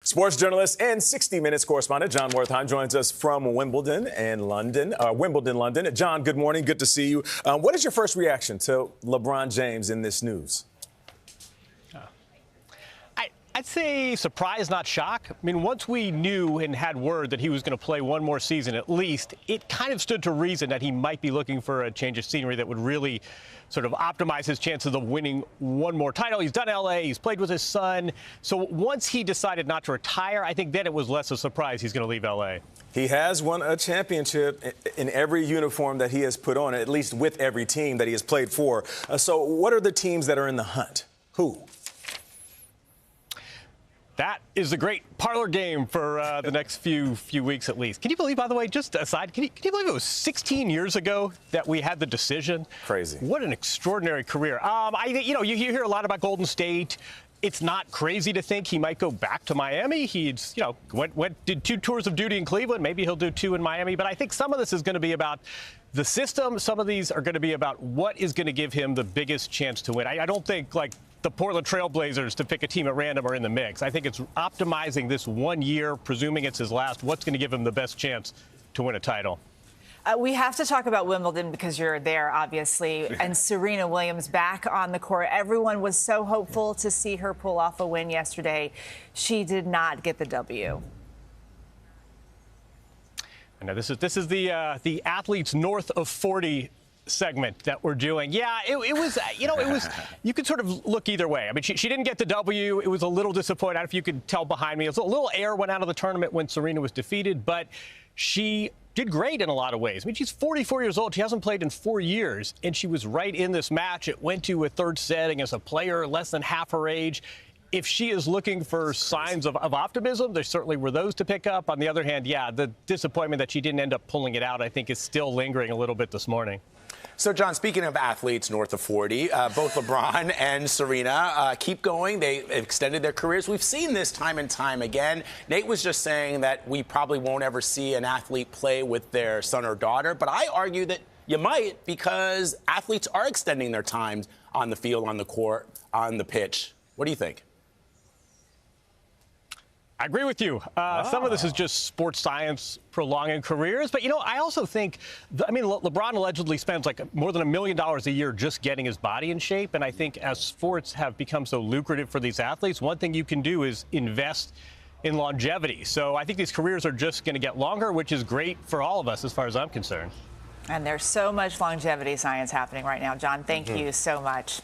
Sports journalist and 60 Minutes correspondent Jon Wertheim joins us from Wimbledon, London. Jon, good morning. Good to see you. What is your first reaction to LeBron James in this news? I'd say surprise, not shock. I mean, once we knew and had word that he was going to play one more season at least, it kind of stood to reason that he might be looking for a change of scenery that would really sort of optimize his chances of winning one more title. He's done L.A., he's played with his son. So once he decided not to retire, I think then it was less a surprise he's going to leave L.A. He has won a championship in every uniform that he has put on, at least with every team that he has played for. So what are the teams that are in the hunt? Who? That is a great parlor game for the next few weeks at least. Can you believe, by the way, just aside, can you believe it was 16 years ago that we had the decision? Crazy. What an extraordinary career. You hear a lot about Golden State. It's not crazy to think he might go back to Miami. He's, did 2 tours of duty in Cleveland. Maybe he'll do 2 in Miami. But I think some of this is going to be about the system. Some of these are going to be about what is going to give him the biggest chance to win. I don't think, the Portland Trail Blazers, to pick a team at random, are in the mix. I think it's optimizing this 1 year, presuming it's his last. What's going to give him the best chance to win a title? We have to talk about Wimbledon because you're there, obviously, and Serena Williams back on the court. Everyone was so hopeful to see her pull off a win yesterday. She did not get the W. I know this is the athletes north of 40 segment that we're doing. Yeah, it was, you could sort of look either way. I mean, she didn't get the W. It was a little disappointing. I don't know if you could tell behind me. A little air went out of the tournament when Serena was defeated, but she did great in a lot of ways. I mean, she's 44 years old. She hasn't played in 4 years, and she was right in this match. It went to a third set against a player less than half her age. If she is looking for signs of optimism, there certainly were those to pick up. On the other hand, yeah, the disappointment that she didn't end up pulling it out, I think, is still lingering a little bit this morning. So, Jon, speaking of athletes north of 40, both LeBron and Serena keep going. They extended their careers. We've seen this time and time again. Nate was just saying that we probably won't ever see an athlete play with their son or daughter. But I argue that you might, because athletes are extending their time on the field, on the court, on the pitch. What do you think? I agree with you. Some of this is just sports science prolonging careers. But, I also think, LeBron allegedly spends more than $1 million a year just getting his body in shape. And I think as sports have become so lucrative for these athletes, one thing you can do is invest in longevity. So I think these careers are just going to get longer, which is great for all of us as far as I'm concerned. And there's so much longevity science happening right now. Jon, thank you so much.